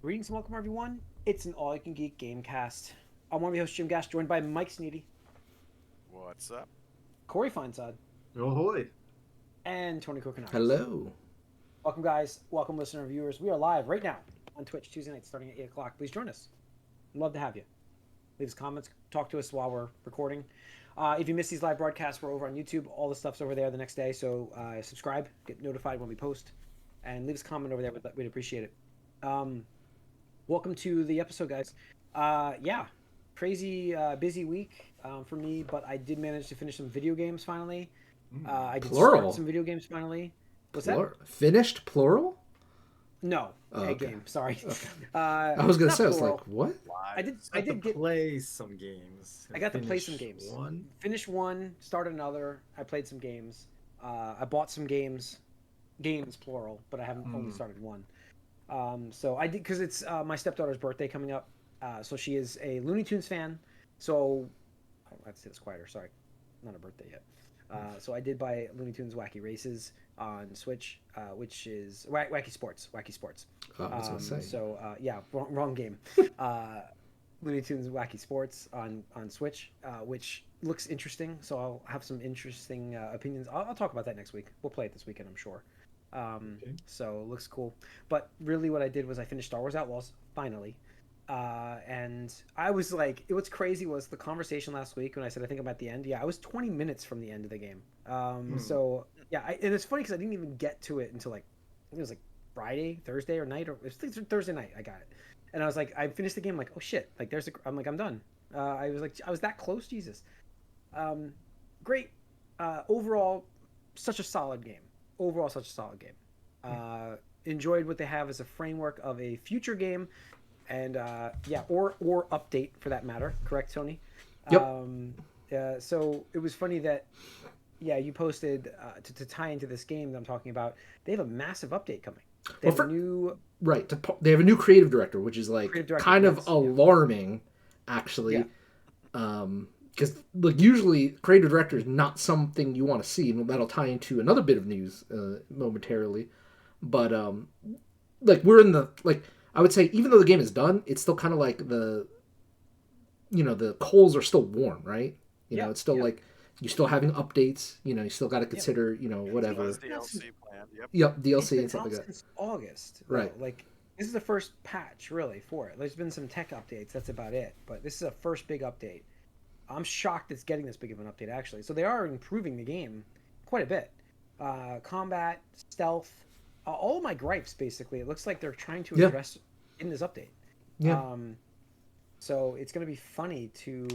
Greetings and welcome, everyone. It's an all-you-can-geek Gamecast. I'm one of your hosts, Jim Gash, joined by Mike Sneedy, What's up? Corey Feinsod, Oh, holy. and Tony Kokonakis. Hello. Welcome, guys. Welcome, listener and viewers. We are live right now on Twitch Tuesday night starting at 8 o'clock. Please join us. We'd love to have you. Leave us comments, talk to us while we're recording. If you miss these live broadcasts, we're over on YouTube. All the stuff's over there the next day, so subscribe, get notified when we post, and leave us a comment over there. We'd appreciate it. Welcome to the episode, guys. Yeah, crazy busy week for me, but I did manage to finish some video games finally. I did Plural. start some video games finally. What's Finished plural? that? No, Oh, a okay. game. Sorry. Okay. Uh, I was gonna not say, I was plural. like, what? I did. I I did get. play some games. I got to play some Finish games. One. Finish one, start another. I played some games. I bought some games. Games plural, but I haven't only started one. So I did because it's my stepdaughter's birthday coming up. So she is a Looney Tunes fan. So let's say it's quieter. Sorry, not a birthday yet. So I did buy Looney Tunes Wacky Races on Switch, which is Wacky Sports. Wacky Sports. Oh, I was gonna say. So yeah, wrong game. Looney Tunes Wacky Sports on Switch, which looks interesting. So I'll have some interesting opinions. I'll talk about that next week. We'll play it this weekend, I'm sure. Okay. So it looks cool. But really, what I did was I finished Star Wars Outlaws finally. And I was like, what's crazy was the conversation last week when I said I think I'm at the end. Yeah, I was 20 minutes from the end of the game. So yeah, and it's funny because I didn't even get to it until like I think it was like Friday, Thursday or night, or it was Thursday night. I got it, and I was like, I finished the game like, oh shit, like I'm like I'm done. I was that close, Jesus. Great. Overall, such a solid game. Overall, such a solid game. Enjoyed what they have as a framework of a future game, and yeah, or update for that matter. Correct, Tony? Yep. So it was funny that yeah, you posted to tie into this game that I'm talking about. They have a massive update coming. They have a new Right. They have a new creative director, which is like creative director. kind of Yes, yeah. alarming, actually. Yeah. Because like usually creative director is not something you want to see, and that'll tie into another bit of news momentarily. But like we're in the like I would say even though the game is done, it's still kind of like the coals are still warm, right? Yeah, It's still yeah. like you're still having updates. You still got to consider whatever. Plus DLC plan. Yep. Yep, It's DLC been and stuff out like that. since August. Right. Like this is the first patch really for it. There's been some tech updates. That's about it. But this is a first big update. I'm shocked it's getting this big of an update actually. So they are improving the game quite a bit. Combat, stealth, all my gripes basically. It looks like they're trying to Yeah. address in this update. Yeah. So it's gonna be funny to.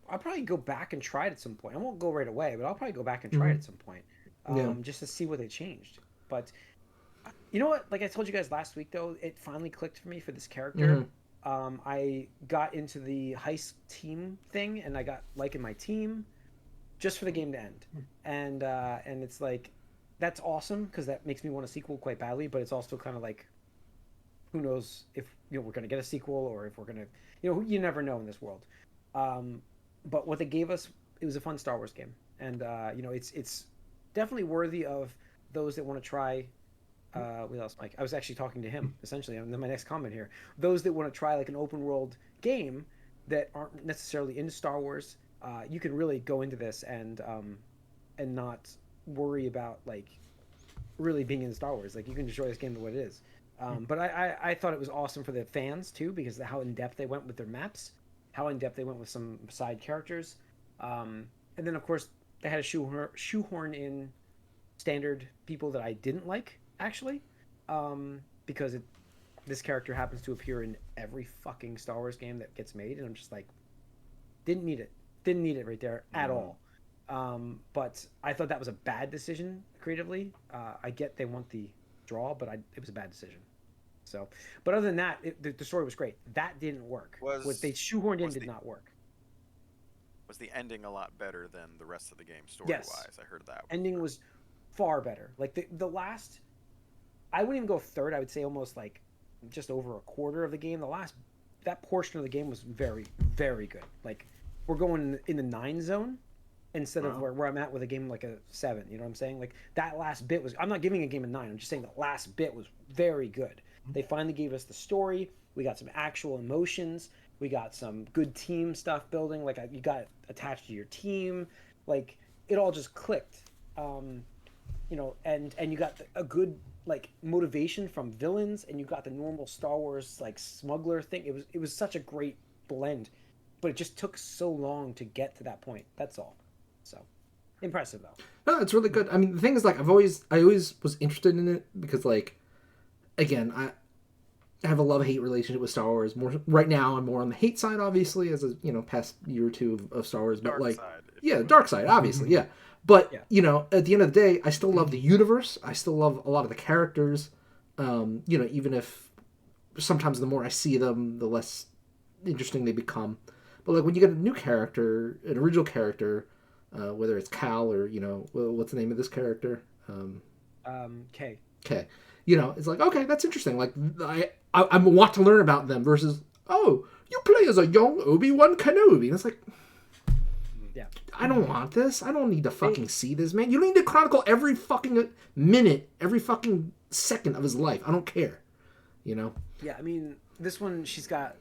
I'll probably go back and try it at some point. I won't go right away, but I'll probably go back and try it at some point, Yeah. just to see what they changed. But you know what? Like I told you guys last week, though, it finally clicked for me for this character. I got into the heist team thing, and I got liking my team just for the game to end. And it's like that's awesome because that makes me want a sequel quite badly. But it's also kind of like who knows if we're gonna get a sequel or if we're gonna you never know in this world. But what they gave us, it was a fun Star Wars game, and it's definitely worthy of those that want to try. What else, Mike? I was actually talking to him essentially, and then my next comment here: those that want to try like an open world game that aren't necessarily into Star Wars, you can really go into this and not worry about like really being in Star Wars. Like you can enjoy this game the way it is. But I thought it was awesome for the fans too because of how in depth they went with their maps, how in depth they went with some side characters, and then of course they had to shoehorn in standard people that I didn't like actually, because this character happens to appear in every fucking Star Wars game that gets made, and I'm just like, didn't need it right there at all. But I thought that was a bad decision creatively. I get they want the draw, but it was a bad decision. So, but other than that, the story was great. That didn't work. What they shoehorned in did not work. Was the ending a lot better than the rest of the game story Yes, wise? I heard that. ending was far better. Like the last, I wouldn't even go third. I would say almost like just over a quarter of the game. The last that portion of the game was very very good. Like we're going in the 9 zone instead of where I'm at with a game like a 7. You know what I'm saying? Like that last bit was. I'm not giving a game a 9. I'm just saying the last bit was very good. They finally gave us the story. We got some actual emotions. We got some good team stuff building. Like you got attached to your team. Like it all just clicked. And you got a good like motivation from villains, and you got the normal Star Wars like smuggler thing. It was such a great blend, but it just took so long to get to that point. That's all. So impressive though. No, it's really good. I mean, the thing is, like, I always was interested in it because, like, again, I have a love-hate relationship with Star Wars. More right now, I'm more on the hate side, obviously, as a past year or two of Star Wars. But Dark side, yeah, dark side, obviously, yeah. But Yeah. at the end of the day, I still love the universe. I still love a lot of the characters. Even if sometimes the more I see them, the less interesting they become. But like when you get a new character, an original character, whether it's Cal or what's the name of this character? K. Okay, it's like okay, that's interesting. Like I want to learn about them versus you play as a young Obi-Wan Kenobi. And it's like. Yeah. I don't want this. I don't need to fucking see this, man. You don't need to chronicle every fucking minute, every fucking second of his life. I don't care. Yeah, I mean, this one, she's got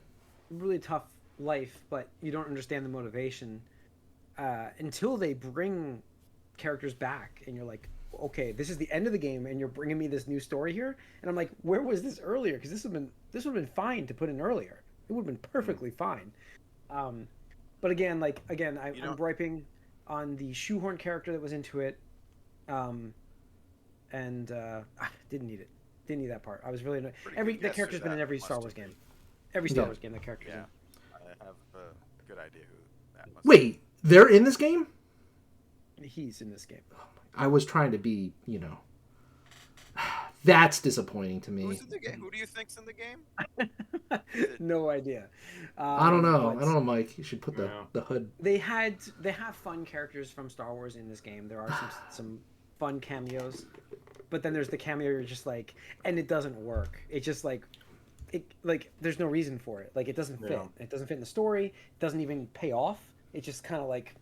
a really tough life, but you don't understand the motivation until they bring characters back, and you're like, okay, this is the end of the game, and you're bringing me this new story here, and I'm like, where was this earlier? Because this would have been fine to put in earlier. It would have been perfectly fine. But again, I'm griping on the shoehorn character that was into it, and didn't need it. Didn't need that part. I was really annoyed. That character's been in every Star Wars game. Every Star Wars game, that character's in. I have a good idea who that must Wait, they're in this game? He's in this game. I was trying to be, That's disappointing to me. Who's in the game? Who do you think's in the game? No idea. I don't know. Mike. You should put the hood. They have fun characters from Star Wars in this game. There are some fun cameos, but then there's the cameo you're just like, and it doesn't work. It's just like, there's no reason for it. Like it doesn't fit. It doesn't fit in the story. It doesn't even pay off. It's just kind of like.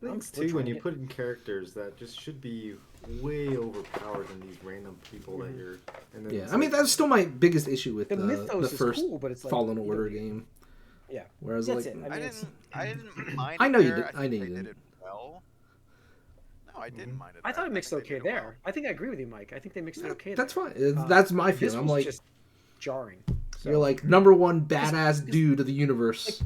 Things too when you put in characters that just should be way overpowered than these random people that you're. And then I mean that's still my biggest issue with the mythos the first is cool, but it's like, Fallen Order game. Yeah. Whereas That's like it. I didn't mind. I know it you there. did. I know you did didn't. it well. No, I didn't mind it. I thought it mixed think they okay did it there. well. I think I agree with you, Mike. I think they mixed it okay. That's there. fine. That's my This feeling. I'm was like just jarring. So. you're like number one badass dude of the universe.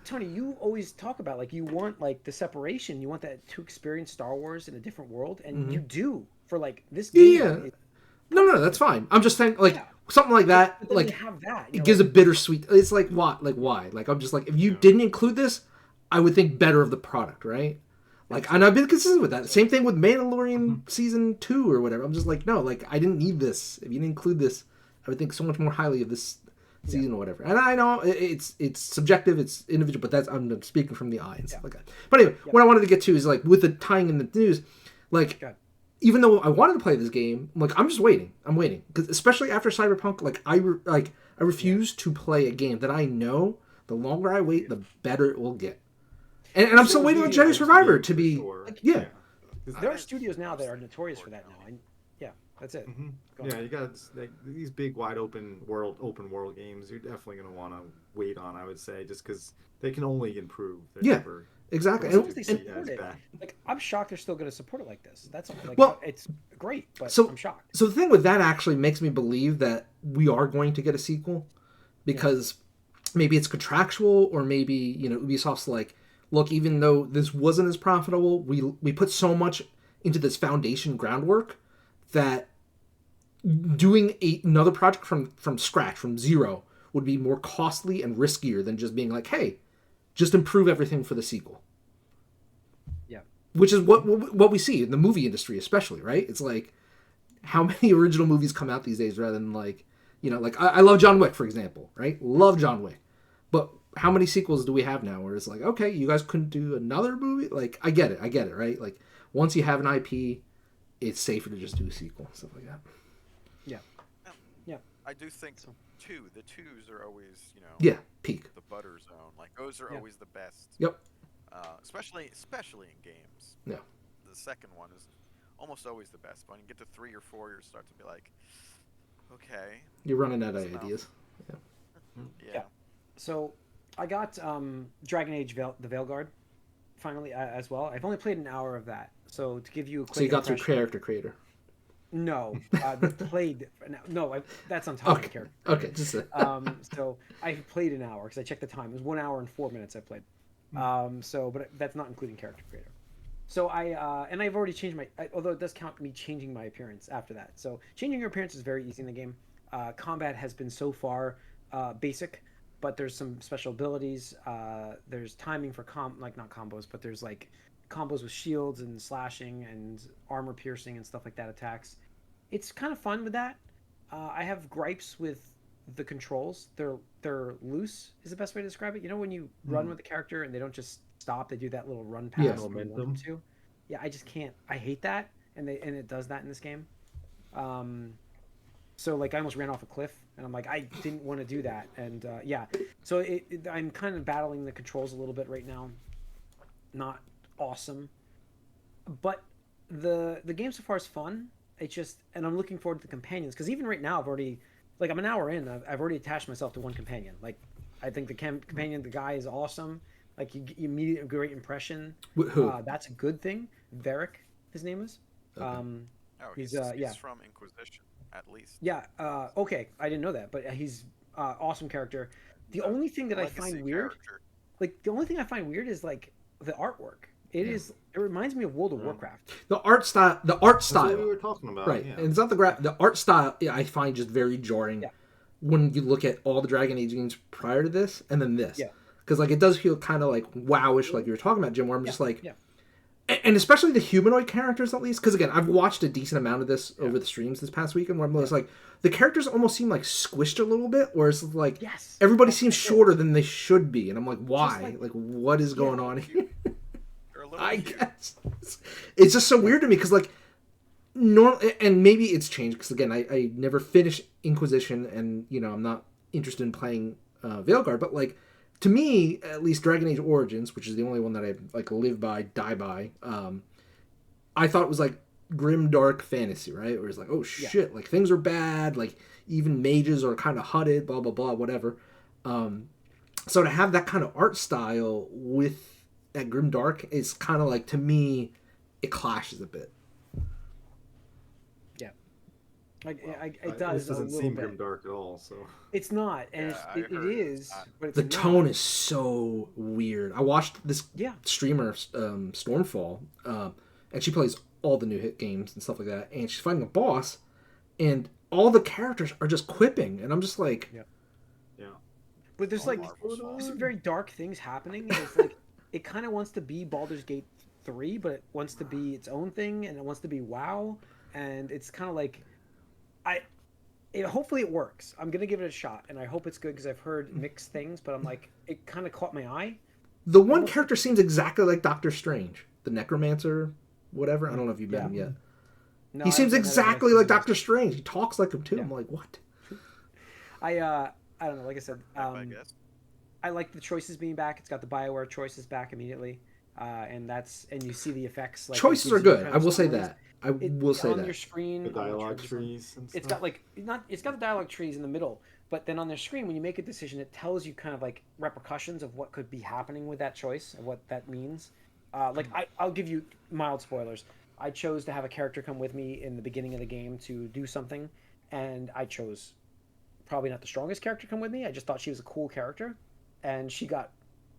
Tony, you always talk about like you want like the separation. You want that to experience Star Wars in a different world, and you do for like this game. Yeah. No, that's fine. I'm just saying like something like that. But then like you have that. it gives a bittersweet. It's like what? Like why? Like I'm just like if you didn't include this, I would think better of the product, right? Like and I've been consistent with that. Same thing with Mandalorian season 2 or whatever. I'm just like no, like I didn't need this. If you didn't include this, I would think so much more highly of this season or whatever. And I know it's subjective, it's individual, but that's I'm speaking from the eye and stuff like that. But anyway, what I wanted to get to is like with the tying in the news, like even though I wanted to play this game, like I'm just waiting. I'm waiting because especially after Cyberpunk, like I refuse to play a game that I know the longer I wait, the better it will get. And I'm still waiting on Jedi Survivor to be There are studios now that are notorious for that now. And that's it. Yeah, you got like these big wide open world games. You're definitely going to want to wait on. I would say just because they can only improve. They're exactly. As long as they support it, like I'm shocked they're still going to support it like this. That's like it's great, but I'm shocked. So the thing with that actually makes me believe that we are going to get a sequel because maybe it's contractual or maybe Ubisoft's like, look, even though this wasn't as profitable, we put so much into this foundation groundwork that doing another project from scratch, from zero, would be more costly and riskier than just being like, hey, just improve everything for the sequel. Yeah. Which is what we see in the movie industry especially, right? It's like, how many original movies come out these days rather than like, like I love John Wick, for example, right? Love John Wick. But how many sequels do we have now where it's like, okay, you guys couldn't do another movie? Like, I get it, right? Like, once you have an IP, it's safer to just do a sequel, stuff like that. Yeah. I do think the twos are always, peak. the butter zone. Like those are always the best. Yep. Especially in games. Yeah. The second one is almost always the best. But when you get to 3 or 4, you start to be like, Okay. You're running out of Enough. ideas. Yeah. So I got Dragon Age the Veilguard finally as well. I've only played an hour of that. So to give you a quick So you got through impression, character creator. no, played no. That's on top of the Okay. character. Okay. Just So I played an hour because I checked the time. It was 1 hour and 4 minutes I played. But that's not including character creator. So and I've already changed although it does count me changing my appearance after that. So changing your appearance is very easy in the game. Combat has been so far basic, but there's some special abilities. There's timing for not combos, but there's like combos with shields and slashing and armor piercing and stuff like that attacks. It's kind of fun with that. I have gripes with the controls. They're loose is the best way to describe it. You know when you run with the character and they don't just stop, they do that little run pass Yeah. when you want them to. Yeah, I just can't. I hate that, and it does that in this game. So like I almost ran off a cliff, and I'm like I didn't want to do that, and yeah. So I'm kind of battling the controls a little bit right now. Not awesome, but the game so far is fun. It's just, and I'm looking forward to the companions because even right now I'm an hour in. I've already attached myself to one companion. Like I think the companion, the guy is awesome. Like you immediate great impression. who? That's a good thing. Varric, his name is. Okay. He's yeah. from Inquisition, at least. Yeah. Okay, I didn't know that, but he's awesome character. The only thing that I Legacy find weird, character. the only thing I find weird is like the artwork. It reminds me of World of Warcraft. The art style. That's what we were talking about. Right, Yeah. and it's not the art style. Yeah, I find just very jarring when you look at all the Dragon Age games prior to this and then this. Yeah. Because like it does feel kind of like wowish, like you were talking about, Jim. Where I'm just like, and especially the humanoid characters at least. Because again, I've watched a decent amount of this over the streams this past weekend. Where I'm just like, the characters almost seem like squished a little bit, whereas like everybody seems shorter than they should be, and I'm like, why? Like what is going on here? I guess it's just so weird to me because like and maybe it's changed because again I never finished Inquisition and I'm not interested in playing Veilguard, but like to me at least Dragon Age Origins, which is the only one that I like live by die by, I thought it was like grim dark fantasy, right? Where it's like, oh shit, like things are bad, like even mages are kind of hutted, blah blah blah, whatever. So to have that kind of art style with that grim dark is kind of like, to me, it clashes a bit. Yeah, it does. This doesn't a little seem bit. grim dark at all. So it's not, and it is. But it's the not. tone is so weird. I watched this streamer, Stormfall, and she plays all the new hit games and stuff like that, and she's fighting a boss, and all the characters are just quipping, and I'm just like, yeah. But there's like some very dark things happening, and it's like it kind of wants to be Baldur's Gate 3, but it wants to be its own thing, and it wants to be WoW, and it's kind of like hopefully it works. I'm gonna give it a shot, and I hope it's good because I've heard mixed things, but I'm like, it kind of caught my eye. The one character seems exactly like Doctor Strange, the Necromancer, whatever. I don't know if you've met him yet. No, he seems exactly like Doctor Strange. He talks like him too. I'm like, what? I don't know. Like I said, I guess. I like the choices being back. It's got the Bioware choices back immediately, and you see the effects. Like, choices are good. I will say that. I will say on that. Your screen, the dialogue trees. And stuff. It's got it's got the dialogue trees in the middle, but then on their screen, when you make a decision, it tells you kind of like repercussions of what could be happening with that choice and what that means. I'll give you mild spoilers. I chose to have a character come with me in the beginning of the game to do something, and I chose probably not the strongest character to come with me. I just thought she was a cool character, and she got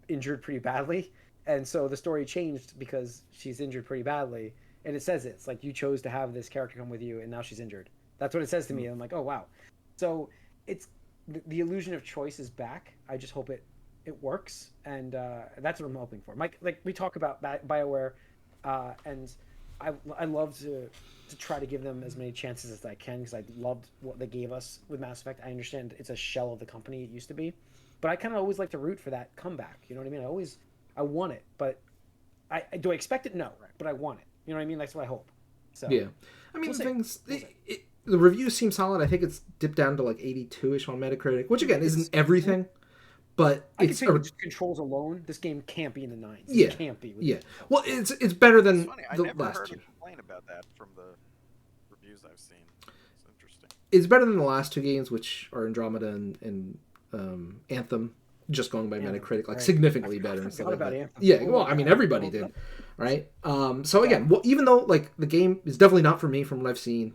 injured pretty badly, and so the story changed because she's injured pretty badly, and it says it's like you chose to have this character come with you, and now she's injured. That's what it says to me, and I'm like, oh wow. So it's the illusion of choice is back. I just hope it works, and that's what I'm hoping for. Mike, like we talk about Bioware, and I love to try to give them as many chances as I can because I loved what they gave us with Mass Effect. I understand it's a shell of the company it used to be, but I kind of always like to root for that comeback. You know what I mean? I want it, but do I expect it? No, but I want it. You know what I mean? That's what I hope. So yeah, I mean the reviews seem solid. I think it's dipped down to like 82ish on Metacritic, which again isn't everything. But it's controls alone. This game can't be in the 9s. Yeah, it can't be. Yeah. Well, it's better than it's funny. I the never last heard two. a complaint about that from the reviews I've seen. It's interesting. It's better than the last two games, which are Andromeda and Anthem. Just going by Anthem, Metacritic, like right. significantly I better and stuff forgot like about that. Anthem. Yeah, Oh well, my I mean, God. everybody did, right? So again, well, even though like the game is definitely not for me from what I've seen,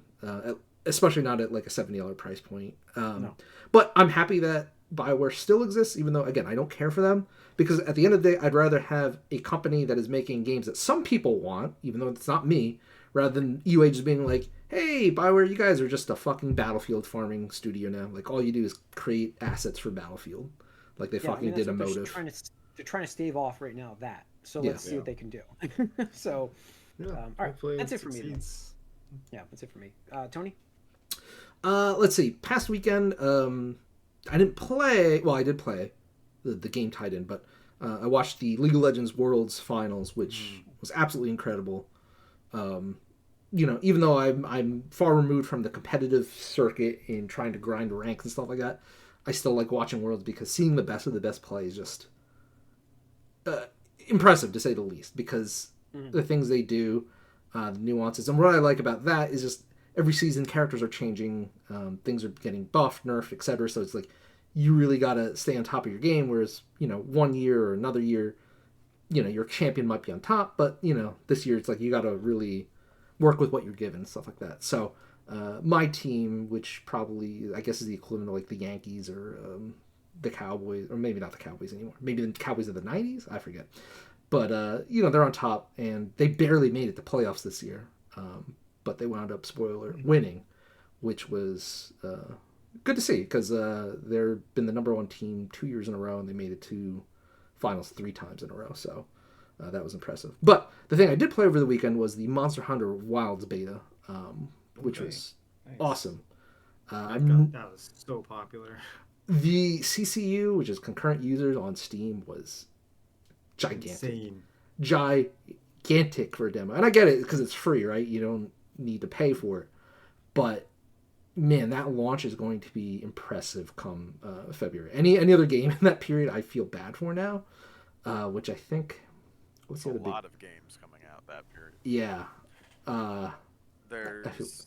especially not at like a $70 price point. No. But I'm happy that Bioware still exists, even though again I don't care for them, because at the end of the day, I'd rather have a company that is making games that some people want, even though it's not me, rather than EA just being like, hey, Bioware, you guys are just a fucking Battlefield farming studio now. Like, all you do is create assets for Battlefield. Like, they fucking did a that's what motive. they're trying to stave off right now that. So Yeah. let's see what they can do. So, Yeah, all right, hopefully that's it for me. Then. succeeds. Yeah, that's it for me. Tony? Let's see. Past weekend, I didn't play. Well, I did play the game tied in, but I watched the League of Legends Worlds Finals, which was absolutely incredible. Even though I'm far removed from the competitive circuit in trying to grind ranks and stuff like that, I still like watching Worlds because seeing the best of the best play is just impressive, to say the least, because the things they do, the nuances. And what I like about that is just every season characters are changing, things are getting buffed, nerfed, etc. So it's like you really got to stay on top of your game, whereas, 1 year or another year, your champion might be on top, but, this year it's like you got to really work with what you're given and stuff like that. So my team, which probably, I guess, is the equivalent of like the Yankees or the Cowboys, or maybe not the Cowboys anymore. Maybe the Cowboys of the 90s? I forget. But, they're on top, and they barely made it to playoffs this year. But they wound up, spoiler, winning, which was good to see, because they've been the number one team 2 years in a row, and they made it to finals 3 times in a row. So that was impressive. But the thing I did play over the weekend was the Monster Hunter Wilds beta, which was awesome. That was so popular. The CCU, which is concurrent users on Steam, was gigantic. Insane. Gigantic for a demo. And I get it, because it's free, right? You don't need to pay for it. But, man, that launch is going to be impressive come February. Any other game in that period I feel bad for now, which I think... There's a lot of games coming out that period. Yeah. There's...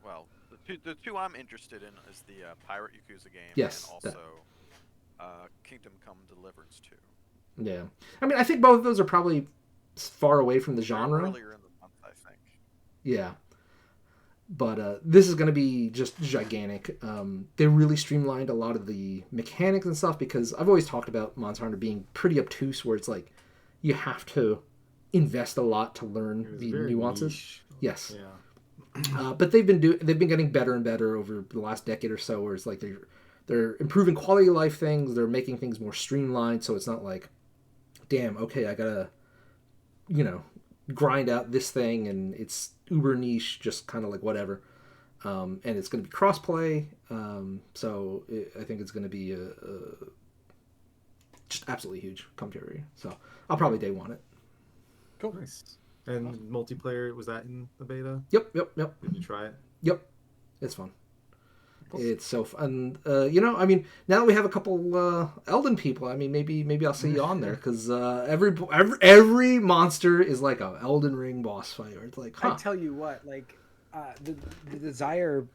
Well, the two I'm interested in is the Pirate Yakuza game, yes, and also Kingdom Come Deliverance 2. Yeah. I mean, I think both of those are probably far away from the genre. Earlier in the month, I think. Yeah. But this is going to be just gigantic. They really streamlined a lot of the mechanics and stuff, because I've always talked about Monster Hunter being pretty obtuse, where it's like you have to invest a lot to learn the nuances. Niche. Yes. Yeah. But they've been getting better and better over the last decade or so, where it's like they're improving quality of life things, they're making things more streamlined, so it's not like, damn, okay, I gotta, grind out this thing and it's uber niche, just kind of like whatever. And it's going to be crossplay, so I think it's going to be just absolutely huge come February. So I'll probably day one it. Cool. Nice. And multiplayer, was that in the beta? Yep. Did you try it? Yep. It's fun. Cool. It's so fun. I mean, now that we have a couple Elden people, I mean, maybe I'll see you on there, because every monster is like a Elden Ring boss fight, where it's like, huh. I tell you what, like, the desire,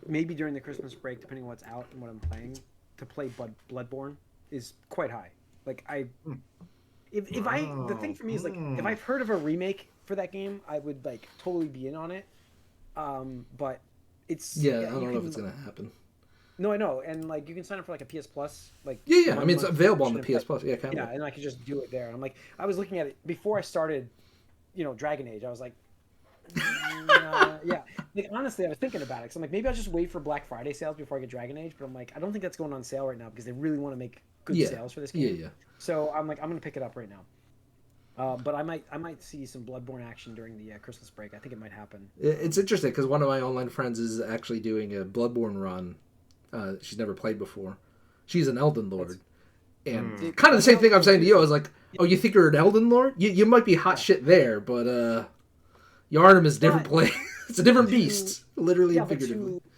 maybe during the Christmas break, depending on what's out and what I'm playing, to play Bloodborne is quite high. Like, the thing for me is, like, if I've heard of a remake for that game, I would, like, totally be in on it. But it's... Yeah, I don't know if it's going to happen. No, I know. And, like, you can sign up for, like, a PS Plus. Like, yeah. I mean, it's available on the PS Plus. Yeah, kind of. Yeah, and I could just do it there. I'm like, I was looking at it before I started, Dragon Age. I was like, yeah. Like, honestly, I was thinking about it. So I'm like, maybe I'll just wait for Black Friday sales before I get Dragon Age. But I'm like, I don't think that's going on sale right now, because they really want to make good sales for this game. Yeah. So I'm like, I'm going to pick it up right now. But I might see some Bloodborne action during the Christmas break. I think it might happen. It's interesting, because one of my online friends is actually doing a Bloodborne run. She's never played before. She's an Elden Lord. And kind of the same thing I'm saying to you. I was like, oh, you think you're an Elden Lord? You might be hot shit there, but Yharnam is a different play. It's a different beast, literally and figuratively. But to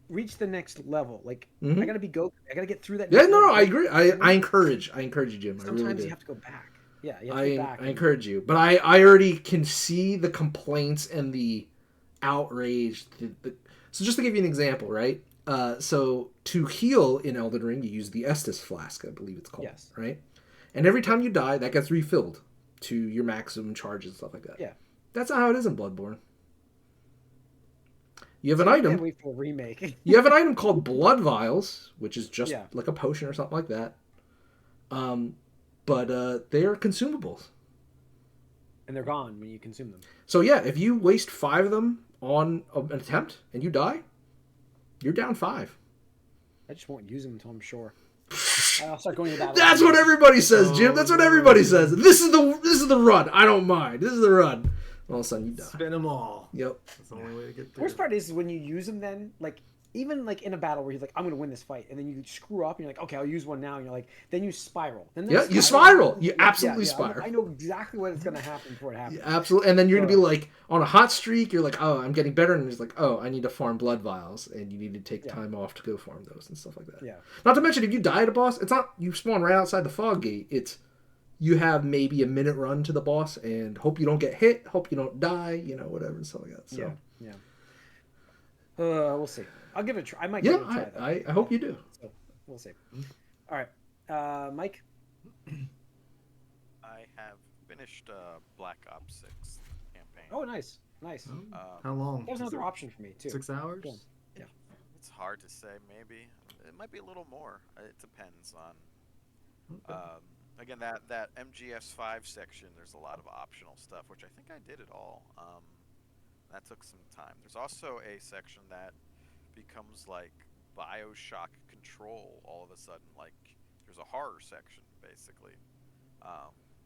reach the next level, like, I gotta be Goku. I gotta get through that. Yeah, no, I agree. I encourage you, Jim. Sometimes I really do. you have to go back. Yeah, you have to go back. I encourage you, but I already can see the complaints and the outraged. So just to give you an example, right? So to heal in Elden Ring, you use the Estus Flask, I believe it's called. Yes. Right? And every time you die, that gets refilled to your maximum charges and stuff like that. Yeah. That's not how it is in Bloodborne. You have an item. Can't wait for a remake. You have an item called Blood Vials, which is just Yeah. like a potion or something like that. But they are consumables. And they're gone when you consume them. So yeah, if you waste 5 of them on an attempt and you die, you're down 5. I just won't use them until I'm sure. I'll start going to battle. That's what everybody says, Jim. That's what everybody says. This is the run. I don't mind. This is the run. All of a sudden you die. Spin them all. Yep. That's the only way to get The through. worst part is when you use them then, like, even like in a battle where you're like, I'm going to win this fight. And then you screw up and you're like, okay, I'll use one now. And you're like, then you spiral. Then Yeah, you spiral. You absolutely spiral. I know exactly what is going to happen before it happens. Yeah, absolutely. And then you're going to be like, on a hot streak, you're like, oh, I'm getting better. And it's like, oh, I need to farm blood vials. And you need to take time off to go farm those and stuff like that. Yeah. Not to mention, if you die at a boss, it's not, you spawn right outside the fog gate. It's, you have maybe a minute run to the boss and hope you don't get hit, hope you don't die, you know, whatever and stuff like that. So. Yeah. We'll see. I'll give it a try. I might give it a try. I hope you do. So we'll see. All right. Mike? I have finished Black Ops 6 campaign. Oh, nice. How long? That was another option for me, too. 6 hours? Yeah. It's hard to say, maybe. It might be a little more. It depends on... again, that MGS5 section, there's a lot of optional stuff, which I think I did it all. That took some time. There's also a section that becomes like Bioshock Control all of a sudden. Like, there's a horror section, basically,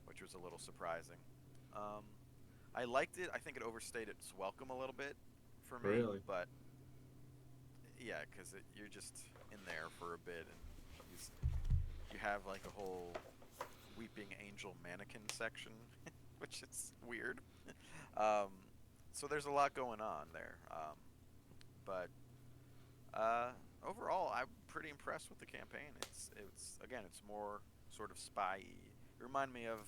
which was a little surprising. I liked it. I think it overstayed its welcome a little bit for me. Really? But, yeah, because you're just in there for a bit, and you have like a whole Weeping Angel mannequin section, which is weird. So there's a lot going on there. But overall, I'm pretty impressed with the campaign. It's more sort of spy-y. It reminded me of,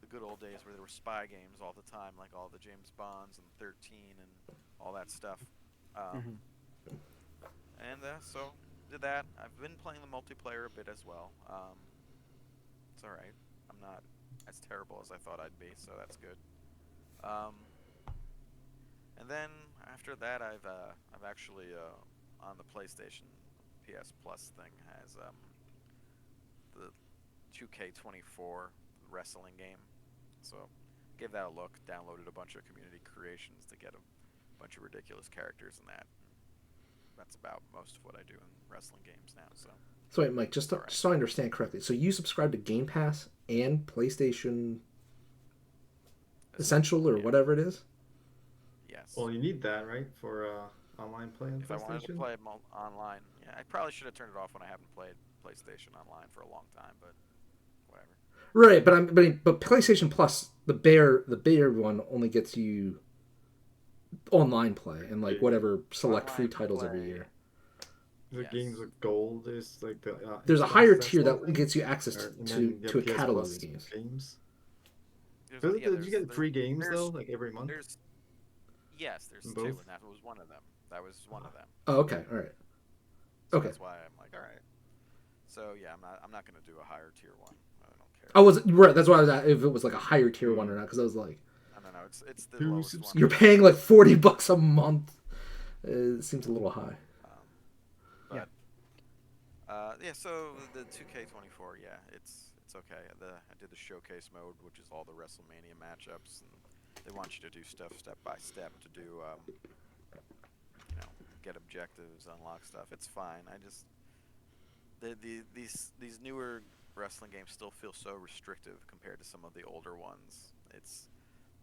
the good old days where there were spy games all the time, like all the James Bonds and 13 and all that stuff. And so did that. I've been playing the multiplayer a bit as well. It's all right. I'm not as terrible as I thought I'd be, so that's good. And then after that, I've actually on the PlayStation PS Plus thing has the 2K24 wrestling game. So gave that a look. Downloaded a bunch of community creations to get a bunch of ridiculous characters in that. That's about most of what I do in wrestling games now. So wait, Mike, just so I understand correctly. So you subscribe to Game Pass and PlayStation Essential or whatever it is? Yes. Well, you need that, right, for online play on If I wanted to PlayStation? play it online, yeah, I probably should have turned it off when I haven't played PlayStation online for a long time, but whatever. Right, but PlayStation Plus, the bare one only gets you online play and like whatever select free titles every year. The games with gold, there's like the there's a higher tier that gets you access and to then a PS catalog Plus of games. Did you get free games though, like every month? There's In two, both? and that was one of them. Oh, okay, all right. So Okay. that's why I'm like, all right. So yeah, I'm not gonna do a higher tier one. I don't care. I was right. That's why I was at, if it was like a higher tier one or not, because I was like, No, it's the lowest one. you're paying like $40 a month. It seems a little high. So the 2K24, yeah, it's okay. I did the showcase mode, which is all the WrestleMania matchups, and they want you to do stuff step by step to do, get objectives, unlock stuff. It's fine. I just these newer wrestling games still feel so restrictive compared to some of the older ones.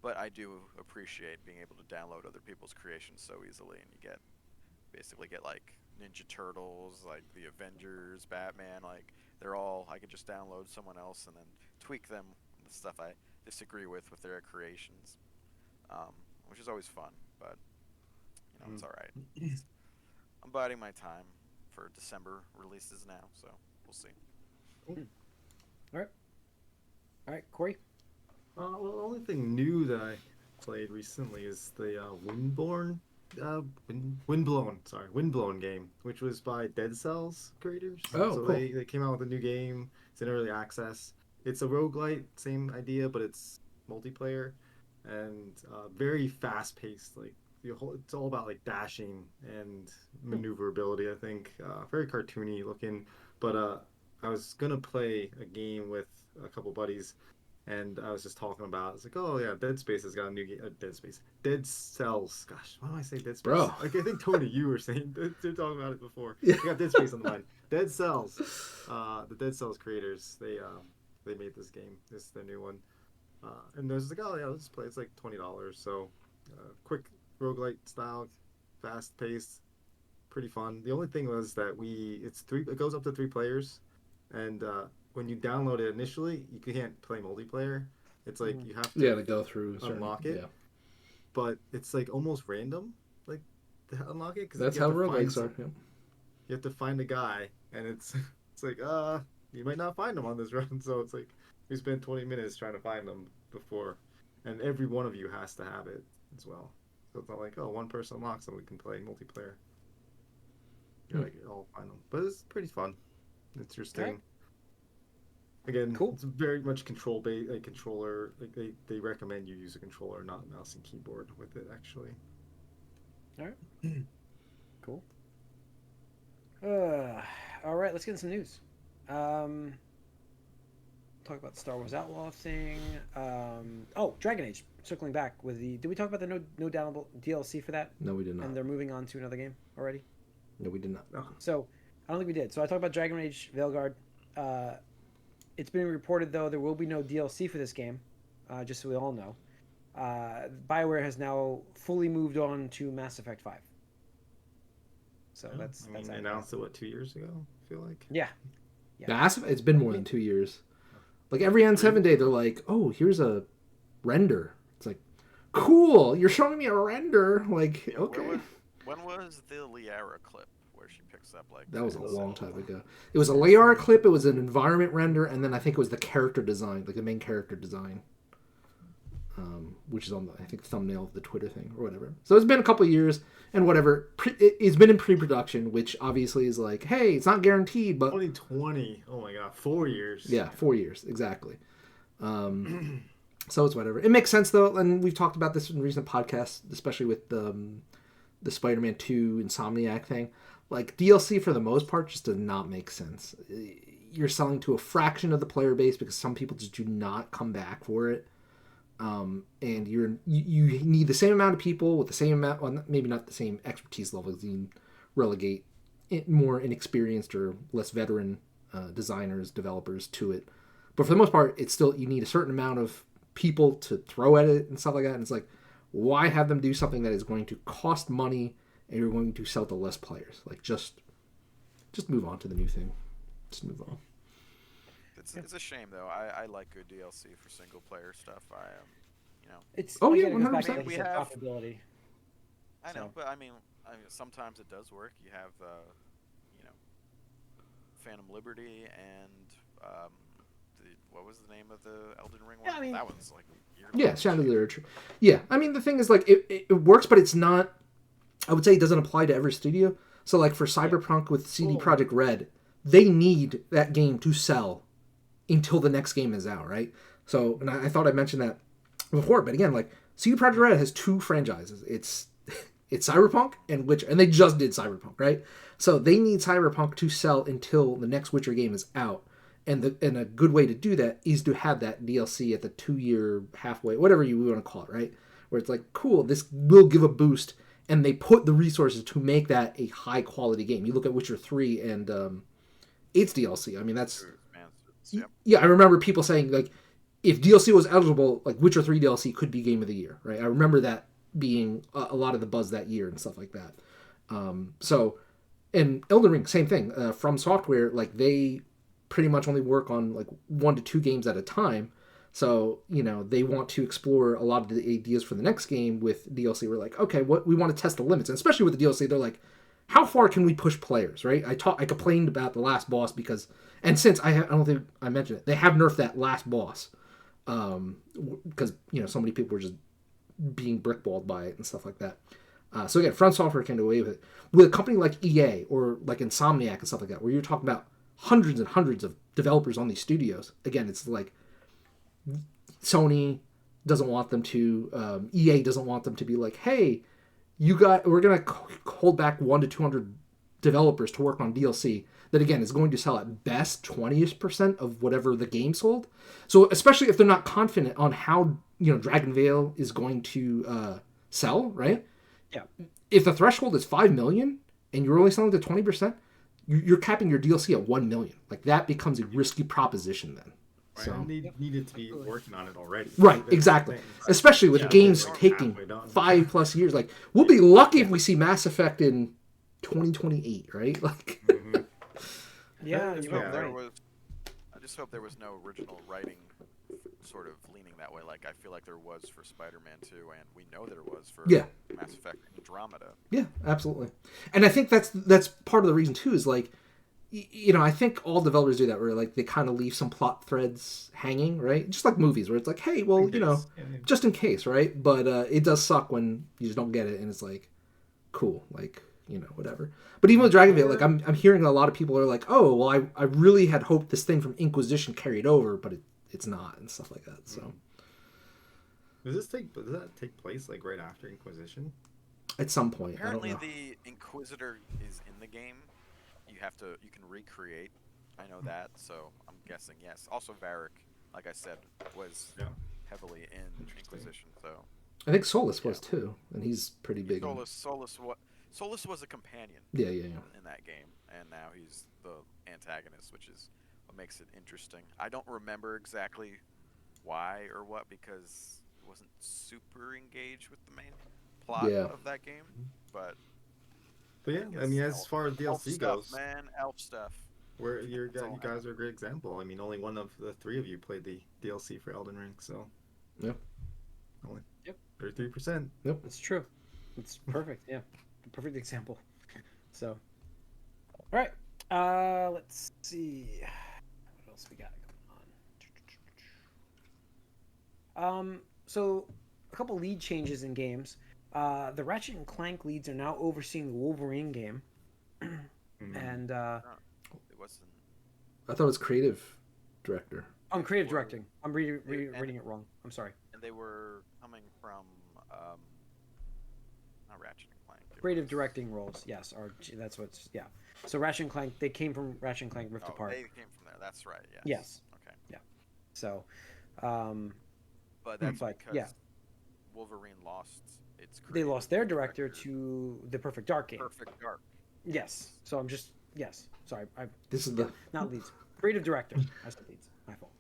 But I do appreciate being able to download other people's creations so easily, and you basically get like Ninja Turtles, like the Avengers, Batman, like they're all, I can just download someone else and then tweak them, the stuff I disagree with their creations, which is always fun, but it's alright. I'm biding my time for December releases now, so we'll see. All right, Corey? Well, the only thing new that I played recently is the Windblown game, which was by Dead Cells creators. Oh, So cool. they came out with a new game. It's in early access. It's a roguelite, same idea, but it's multiplayer and very fast paced. Like it's all about like dashing and maneuverability. I think very cartoony looking. But I was gonna play a game with a couple buddies, and I was just talking about. It's like, oh yeah, Dead Space has got a new game. Dead Cells. Gosh, why do I say Dead Space? Bro. Like I think Tony, you were saying they're talking about it before. Yeah. I got Dead Space on the mind. Dead Cells. The Dead Cells creators. They made this game. This is their new one. And there's like, oh yeah, let's play. It's like $20. So quick roguelite style, fast paced, pretty fun. The only thing was that it goes up to 3 players, and when you download it initially, you can't play multiplayer. It's like you have to go through unlock it. Yeah. But it's like almost random, like to unlock it. That's how roguelikes are. Yeah. You have to find a guy, and it's like you might not find him on this run. So it's like we spent 20 minutes trying to find them before, and every one of you has to have it as well. So it's not like, oh, one person unlocks them, we can play multiplayer. You gotta all find them, but it's pretty fun. Interesting. Okay. Again, cool. It's very much controller. Like they recommend you use a controller, not mouse and keyboard with it. Actually. All right. Cool. All right. Let's get into some news. Talk about the Star Wars Outlaw thing. Dragon Age. Circling back with did we talk about the no downloadable DLC for that? No, we did not. And they're moving on to another game already? No, we did not. No. So I don't think we did. So I talked about Dragon Age Veilguard. It's been reported though there will be no DLC for this game, just so we all know. Bioware has now fully moved on to Mass Effect 5. So that's they announced it 2 years ago. I feel like. Yeah. It's been more than 2 years. Like every N7 day, they're like, "Oh, here's a render." It's like, "Cool, you're showing me a render." Like, yeah, okay. When was the Liara clip where she picks up like? That was a long time ago. It was a Liara clip. It was an environment render, and then I think it was the character design, like the main character design, which is on the thumbnail of the Twitter thing or whatever. So it's been a couple of years and whatever. It's been in pre-production, which obviously is like, hey, it's not guaranteed, but 2020. Oh my god, 4 years. Yeah, 4 years exactly. So it's whatever. It makes sense though, and we've talked about this in recent podcasts, especially with the Spider-Man 2 Insomniac thing. Like DLC for the most part just does not make sense. You're selling to a fraction of the player base because some people just do not come back for it. And you need the same amount of people with the same amount, well, maybe not the same expertise levels. You relegate more inexperienced or less veteran designers, developers to it. But for the most part, it's still, you need a certain amount of people to throw at it and stuff like that. And it's like, why have them do something that is going to cost money and you're going to sell to less players? Like, just move on to the new thing. Just move on. It's a shame though. I like good DLC for single player stuff. It's 100%. We have profitability. I know, but I mean, sometimes it does work. You have Phantom Liberty and what was the name of the Elden Ring one? Yeah, I mean, that one's like Shadow of the Literature. Yeah, I mean the thing is like it works, but it's not. I would say it doesn't apply to every studio. So like for Cyberpunk with CD Projekt Red, they need that game to sell until the next game is out, right? So, and I thought I mentioned that before, but again, like CD Projekt Red has 2 franchises. It's Cyberpunk and Witcher, and they just did Cyberpunk, right? So they need Cyberpunk to sell until the next Witcher game is out, and a good way to do that is to have that DLC at the 2-year halfway, whatever you want to call it, right? Where it's like, cool, this will give a boost, and they put the resources to make that a high quality game. You look at Witcher 3 and its DLC. I mean, that's. Yeah, I remember people saying, like, if DLC was eligible, like, Witcher 3 DLC could be Game of the Year, right? I remember that being a lot of the buzz that year and stuff like that. And Elden Ring, same thing. From Software, like, they pretty much only work on, like, 1 to 2 games at a time. So, they want to explore a lot of the ideas for the next game with DLC. We're like, okay, we want to test the limits. And especially with the DLC, they're like, how far can we push players, right? I complained about the last boss because... And since I don't think I mentioned it, they have nerfed that last boss because so many people were just being brickballed by it and stuff like that. So again, Front Software can do away with it. With a company like EA or like Insomniac and stuff like that, where you're talking about hundreds and hundreds of developers on these studios, again, it's like Sony doesn't want them to, EA doesn't want them to be like, hey, we're going to hold back 100 to 200 developers to work on DLC that, again, is going to sell at best 20% of whatever the game sold. So especially if they're not confident on how, Dragon Veil is going to sell, right? Yeah. If the threshold is 5 million and you're only selling to 20%, you're capping your DLC at 1 million. Like, that becomes a risky proposition then. Right. So Needed to be working on it already. Right, exactly. Especially with games taking 5+ years. Like, we'll be lucky if we see Mass Effect in 2028, right? Like, Yeah, I just you're hope there right. was. I just hope there was no original writing, sort of leaning that way. Like I feel like there was for Spider-Man 2, and we know there was for Yeah. Mass Effect Andromeda. yeah, absolutely. And I think that's part of the reason too. Is like, I think all developers do that, where like they kind of leave some plot threads hanging, right? Just like movies, where it's like, hey, well, just in case, right? But it does suck when you just don't get it, and it's like, cool, like, whatever. But even with Dragon Veil, like I'm hearing a lot of people are like, oh, well, I really had hoped this thing from Inquisition carried over, but it's not, and stuff like that. So Does that take place like right after Inquisition? at some point, Apparently, I don't know. the Inquisitor is in the game. You can recreate. I know that, so I'm guessing yes. Also, Varric, like I said, was heavily in Inquisition. So I think Solus was too, and he's pretty big. Solus was a companion. Yeah. In that game, and now he's the antagonist, which is what makes it interesting. I don't remember exactly why or what, because I wasn't super engaged with the main plot of that game. But yeah, I mean, as far as DLC goes, man, elf stuff. Where you guys are a great example. I mean, only one of the three of you played the DLC for Elden Ring, so Yep. Only 33%. Yep. It's true. It's perfect. Yeah, perfect example. So, all right. Let's see. What else we got going on? So a couple lead changes in games. The Ratchet and Clank leads are now overseeing the Wolverine game, and It wasn't. I thought it was creative director. I'm creative directing. I'm reading it wrong. I'm sorry. And they were coming from not Ratchet and Clank. Creative directing roles, yes, that's what's So Ratchet and Clank, they came from Ratchet and Clank Rift Apart. They came from there. That's right. Yes. Yes. Okay. Yeah. So, but that's but, because Wolverine lost its. They lost their director to the Perfect Dark game. Perfect Dark. Yes. So I'm just Sorry, This is the not leads. Creative director. I said leads. My fault.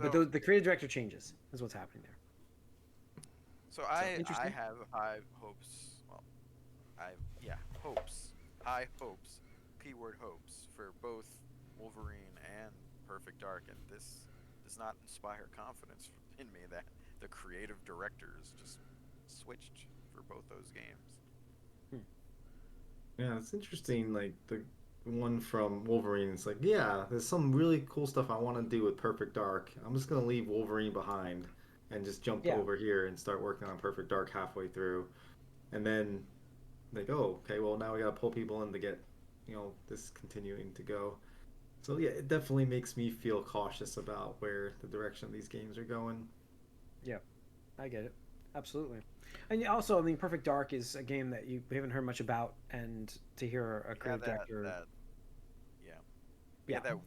But the creative director changes is what's happening there. So I have high hopes. Well, high hopes. Keyword hopes for both Wolverine and Perfect Dark, and this does not inspire confidence in me that the creative directors just switched for both those games. Yeah, it's interesting. Like the one from Wolverine, it's like, yeah, there's some really cool stuff I want to do with Perfect Dark. I'm just gonna leave Wolverine behind and just jump over here and start working on Perfect Dark halfway through, and then they go, okay, well now we gotta pull people in to get, this continuing to go. So yeah, it definitely makes me feel cautious about where the direction of these games are going. Yeah, I get it. Absolutely. And also, I mean, Perfect Dark is a game that we haven't heard much about, and to hear a creative director... that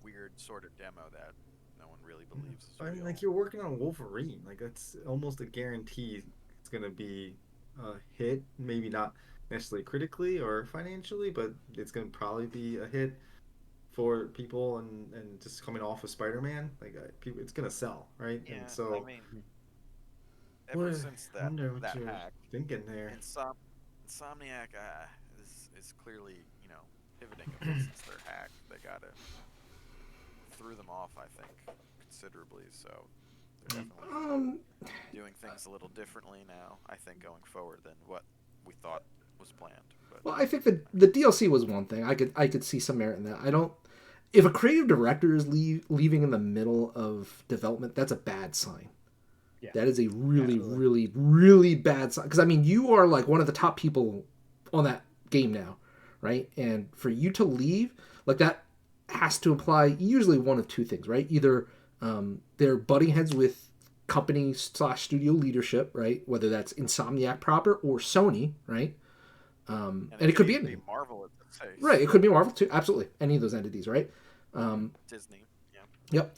weird sort of demo that no one really believes is I mean, real. like, you're working on Wolverine. Like, that's almost a guarantee it's going to be a hit. Maybe not necessarily critically or financially, but it's going to probably be a hit for people, and just coming off of Spider-Man. Like, people, it's going to sell, right? Yeah, and so... I mean, ever since that hack, thinking there. Insomniac is clearly, pivoting a bit since their hack. They threw them off, I think, considerably. So they're definitely doing things a little differently now, I think, going forward than what we thought was planned. But, well, I think the DLC was one thing. I could see some merit in that. If a creative director is leaving in the middle of development, that's a bad sign. Yeah. That is a really, Absolutely. really, really bad sign. Because, I mean, you are like one of the top people on that game now, right? And for you to leave, like that has to imply usually one of two things, right? Either they're butting heads with company / studio leadership, right? Whether that's Insomniac proper or Sony, right? And it could be even anything. Marvel at this case. Right, it could be Marvel too. Absolutely. Any of those entities, right? Disney. Yeah. Yep.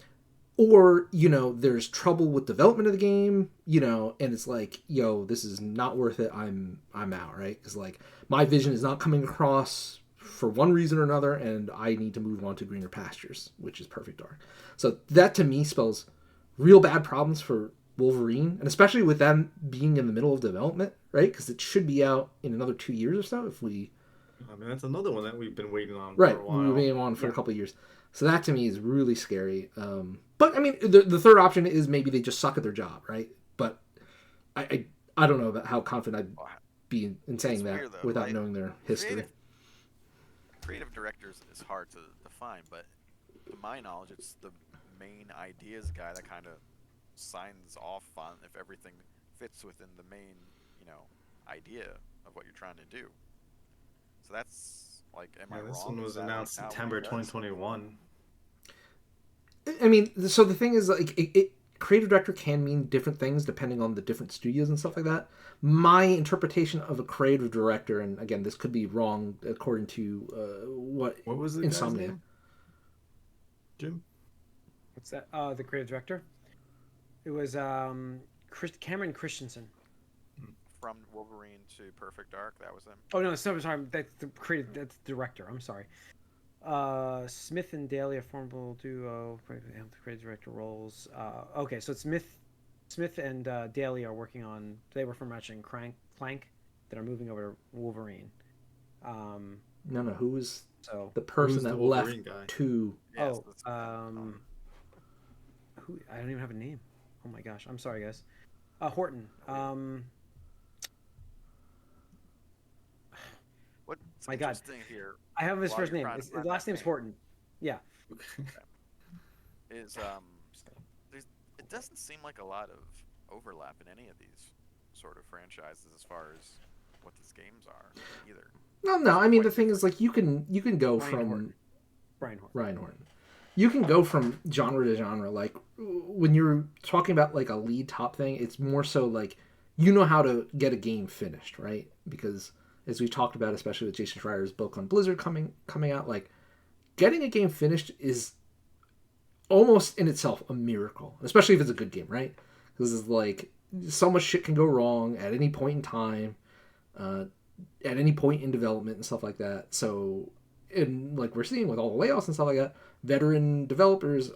Or, there's trouble with development of the game, and it's like, yo, this is not worth it. I'm out, right? Because, like, my vision is not coming across for one reason or another, and I need to move on to greener pastures, which is Perfect Dark. So that, to me, spells real bad problems for Wolverine, and especially with them being in the middle of development, right? Because it should be out in another 2 years or so if we... I mean, that's another one that we've been waiting on right, for a while. we've been waiting on for a couple of years. So that, to me, is really scary. But, I mean, the third option is maybe they just suck at their job, right? But I don't know about how confident I'd be in saying that weird, though. without Like, knowing their history. Creative directors is hard to define, but to my knowledge, it's the main ideas guy that kind of signs off on if everything fits within the main, idea of what you're trying to do. So that's like, am I wrong? This one was Is that, announced like, how September it does? 2021. I mean, so the thing is, like, creative director can mean different things depending on the different studios and stuff like that. My interpretation of a creative director, and again, this could be wrong according to what was the guy's Insomnia. name? Jim? What's that? The creative director. It was Cameron Christensen. From Wolverine to Perfect Dark, that was him. Oh no, sorry. That's the creative. That's the director. I'm sorry. Smith and Daly, a formidable duo, creative director roles. Okay, so it's Smith and Daly are working on. They were from Ratchet and Clank that are moving over to Wolverine. No, who was So the person Who's that the left Wolverine guy? to... Yes, who? I don't even have a name. Oh my gosh, I'm sorry, guys. Horton. What's My God. interesting here I have his While first you're name. trying to His find last that name's name. Horton. Yeah. is it doesn't seem like a lot of overlap in any of these sort of franchises as far as what these games are either. No. I mean, the thing is, like, you can go Ryan from Horton. Ryan Horton. You can go from genre to genre. Like, when you're talking about, like, a lead top thing, it's more so, like, how to get a game finished, right? Because, as we've talked about, especially with Jason Schreier's book on Blizzard coming out, like, getting a game finished is almost in itself a miracle, especially if it's a good game, right? Because it's like, so much shit can go wrong at any point in time, at any point in development and stuff like that. So, and like we're seeing with all the layoffs and stuff like that, veteran developers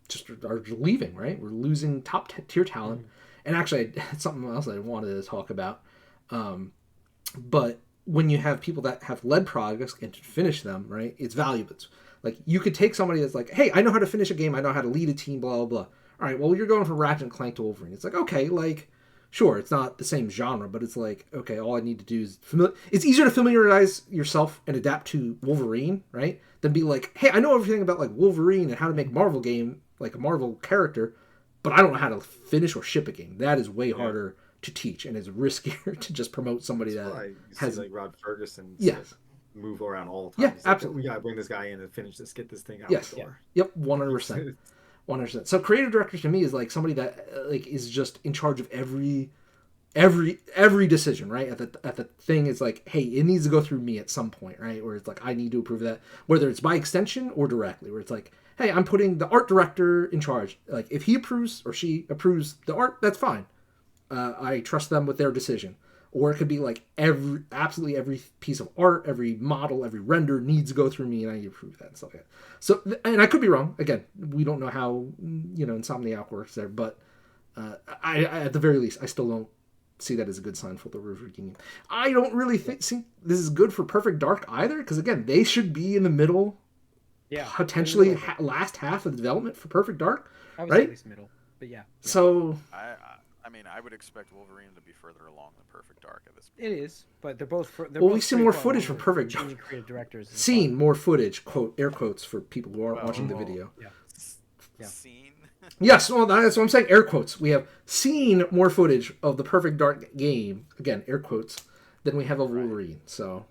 just are leaving, right? We're losing top tier talent. And actually, something else I wanted to talk about. But when you have people that have led projects and to finish them, right, it's valuable. Like, you could take somebody that's like, hey, I know how to finish a game, I know how to lead a team, blah, blah, blah. All right, well, you're going from Ratchet and Clank to Wolverine. It's like, okay, like, sure, it's not the same genre, but it's like, okay, all I need to do is... It's easier to familiarize yourself and adapt to Wolverine, right, than be like, hey, I know everything about, like, Wolverine and how to make Marvel game, like a Marvel character, but I don't know how to finish or ship a game. That is way harder to teach, and it's riskier to just promote somebody that has... like Rod Ferguson move around all the time. Yeah, He's like, absolutely. we gotta bring this guy in and finish this, get this thing out the door. Yep, 100%. 100%. So creative director to me is like somebody that like is just in charge of every decision, right? At the thing is like, hey, it needs to go through me at some point, right? Where it's like, I need to approve that, whether it's by extension or directly, where it's like, hey, I'm putting the art director in charge. Like, if he approves or she approves the art, that's fine. I trust them with their decision. Or it could be like absolutely every piece of art, every model, every render needs to go through me, and I approve that and stuff like that. So, and I could be wrong. Again, we don't know how Insomniac works there, but I at the very least, I still don't see that as a good sign for the Wolverine. I don't really think this is good for Perfect Dark either, because again, they should be in the middle, potentially last half of the development for Perfect Dark, right? At least middle, but yeah. So I mean, I would expect Wolverine to be further along than Perfect Dark at this point. It is, but they're both. We see more footage from Perfect Dark. Changing creative directors. Seen more footage, quote air quotes for people who aren't watching the video. Yeah. Seen. Yes, well, that's what I'm saying. Air quotes. We have seen more footage of the Perfect Dark game, again, air quotes, than we have of Wolverine. So,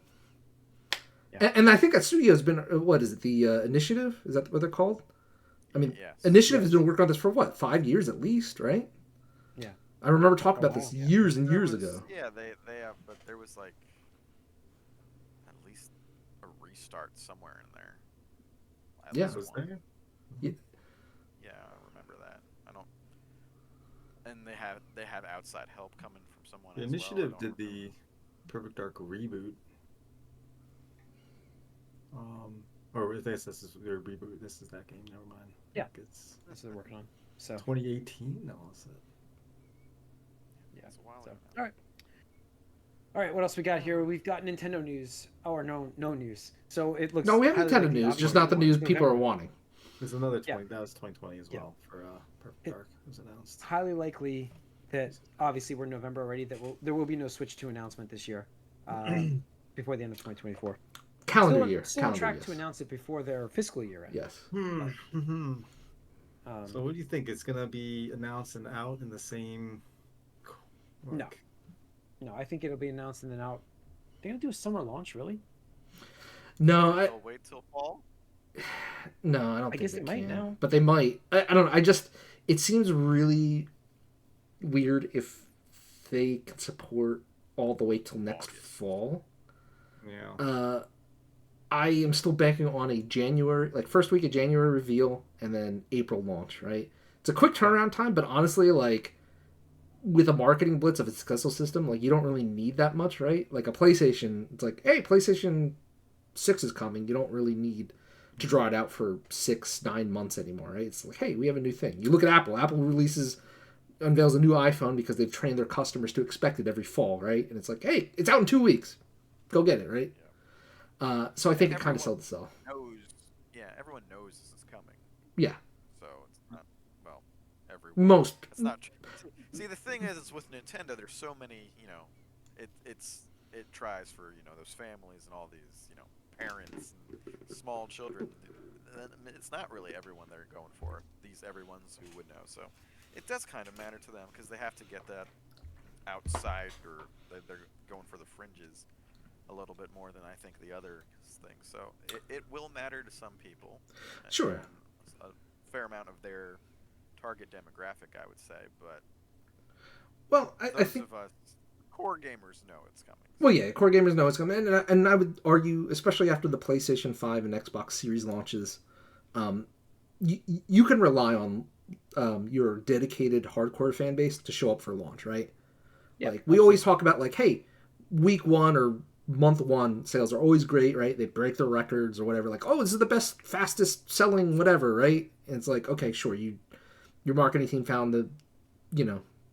and I think that studio's been, what is it, the Initiative? Is that what they're called? I mean, Initiative has been working on this for what, 5 years at least, right? Yeah. I remember talking about this years and years ago. Yeah, they have, but there was like at least a restart somewhere in there. Was there? Yeah. Yeah, I remember that. I don't. And they have outside help coming from someone. The as Initiative well. did the Perfect Dark reboot. Or I guess this is their reboot. This is that game. Never mind. Yeah. It's That's what they're working on. So 2018. No, is it? yeah. It's a while So, ago. all right. What else we got here? We've got Nintendo news. Oh, or no news. So it looks. No, we have highly Nintendo likely news, to just happen not the news in people are November. wanting. There's another 20. That was 2020 as well for Perfect It- Dark. It was announced. Highly likely that obviously we're in November already. That there will be no Switch 2 announcement this year, before the end of 2024. Calendar year. Still on Calendar track year. to announce it before their fiscal year end. Yes. So what do you think? It's gonna be announced and out in the same? No. No, I think it'll be announced and then out. They're gonna do a summer launch, really? No, They'll wait till fall. No, I don't think guess they they might can. now. But they might. I don't know. It seems really weird if they can support all the way till next fall. Yeah. I am still banking on a January, like first week of January reveal and then April launch, right? It's a quick turnaround time, but honestly, like with a marketing blitz of a successful system, like you don't really need that much, right? Like a PlayStation, it's like, hey, PlayStation 6 is coming. You don't really need to draw it out for 6-9 months anymore, right? It's like, hey, we have a new thing. You look at Apple. Apple unveils a new iPhone because they've trained their customers to expect it every fall, right? And it's like, hey, it's out in 2 weeks. Go get it, right? So I think it kind of sold itself. Everyone knows this is coming. Yeah. So it's not, well, everyone. Most. It's not. See, the thing is with Nintendo, there's so many. It tries for those families and all these parents and small children. It's not really everyone they're going for. These everyone's who would know. So it does kind of matter to them because they have to get that outside, or they're going for the fringes a little bit more than I think the other things. So it will matter to some people. Sure. And a fair amount of their target demographic, I would say. But well, I think of us core gamers know it's coming. Well, yeah, core gamers know it's coming, and I would argue, especially after the PlayStation 5 and Xbox Series launches, you can rely on your dedicated hardcore fan base to show up for launch, right? Yeah, like we always talk about, like, hey, week 1 or month 1 sales are always great, right? They break their records or whatever. Like, oh, this is the best, fastest selling, whatever, right? And it's like, okay, sure, your marketing team found the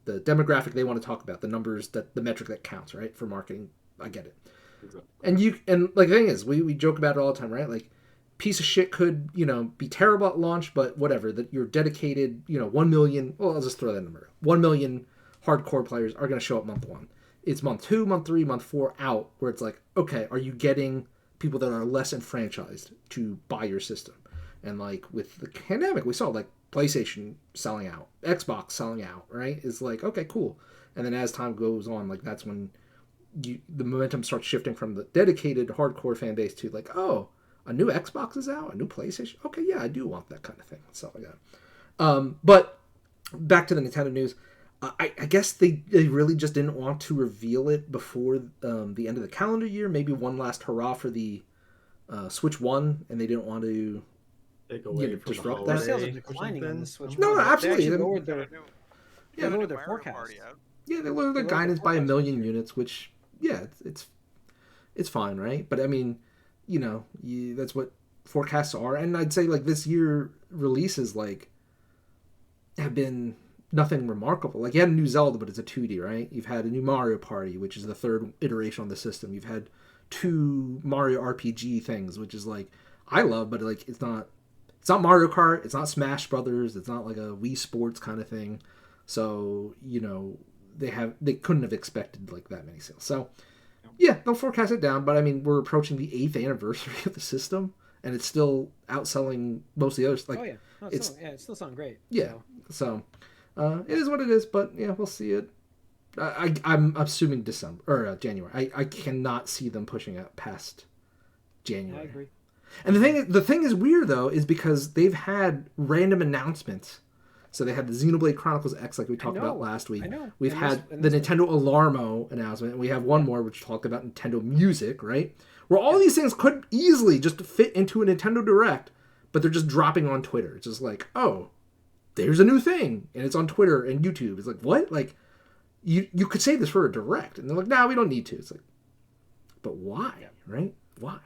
demographic they want to talk about, the numbers, the metric that counts, right? For marketing, I get it. Exactly. And like the thing is, we joke about it all the time, right? Like, piece of shit could be terrible at launch, but whatever. That your dedicated 1 million. Well, I'll just throw that number. 1 million hardcore players are going to show up month 1. It's month 2, month 3, month 4 out, where it's like, okay, are you getting people that are less enfranchised to buy your system? And like with the pandemic, we saw like PlayStation selling out, Xbox selling out, right? It's like, okay, cool. And then as time goes on, like that's when the momentum starts shifting from the dedicated hardcore fan base to like, oh, a new Xbox is out, a new PlayStation. Okay, yeah, I do want that kind of thing, stuff like that. But back to the Nintendo news. I guess they really just didn't want to reveal it before the end of the calendar year. Maybe one last hurrah for the Switch 1, and they didn't want to disrupt that. Sales are declining on the Switch. No, absolutely. They lowered their forecast. Yeah, they lowered their guidance by 1 million units, which it's fine, right? But I mean, that's what forecasts are, and I'd say like this year releases like have been nothing remarkable. Like you had a new Zelda, but it's a 2D, right? You've had a new Mario Party, which is the 3rd iteration on the system. You've had 2 Mario RPG things, which is like I love, but like it's not Mario Kart, it's not Smash Brothers, it's not like a Wii Sports kind of thing. So they couldn't have expected like that many sales. So yeah, they'll forecast it down, but I mean we're approaching the 8th anniversary of the system, and it's still outselling most of the others. Like No, it's it still sounds great. yeah. So it is what it is, but yeah, we'll see it. I'm assuming December or January. I cannot see them pushing it past January. I agree. And the thing is weird though is because they've had random announcements. So they had the Xenoblade Chronicles X like we talked about last week. I know. We've had the Nintendo Alarmo announcement, and we have one more which talked about Nintendo Music, right? Where all these things could easily just fit into a Nintendo Direct, but they're just dropping on Twitter. It's just like, oh, there's a new thing, and it's on Twitter and YouTube. It's like, what? Like, you could say this for a Direct, and they're like, nah, we don't need to. It's like, but why, right? Why?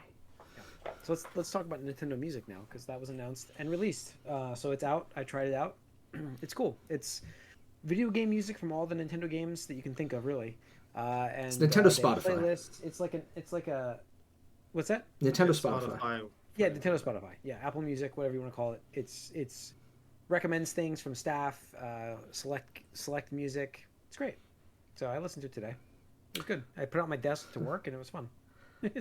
Yeah. So let's talk about Nintendo Music now, because that was announced and released. So it's out. I tried it out. It's cool. It's video game music from all the Nintendo games that you can think of, really. And it's Nintendo Spotify. Playlists. It's like a what's that? Nintendo Spotify. Yeah, Nintendo Spotify. Yeah, Apple Music, whatever you want to call it. It's recommends things from staff, select music. It's great. So I listened to it today. It was good. I put it on my desk to work, and it was fun.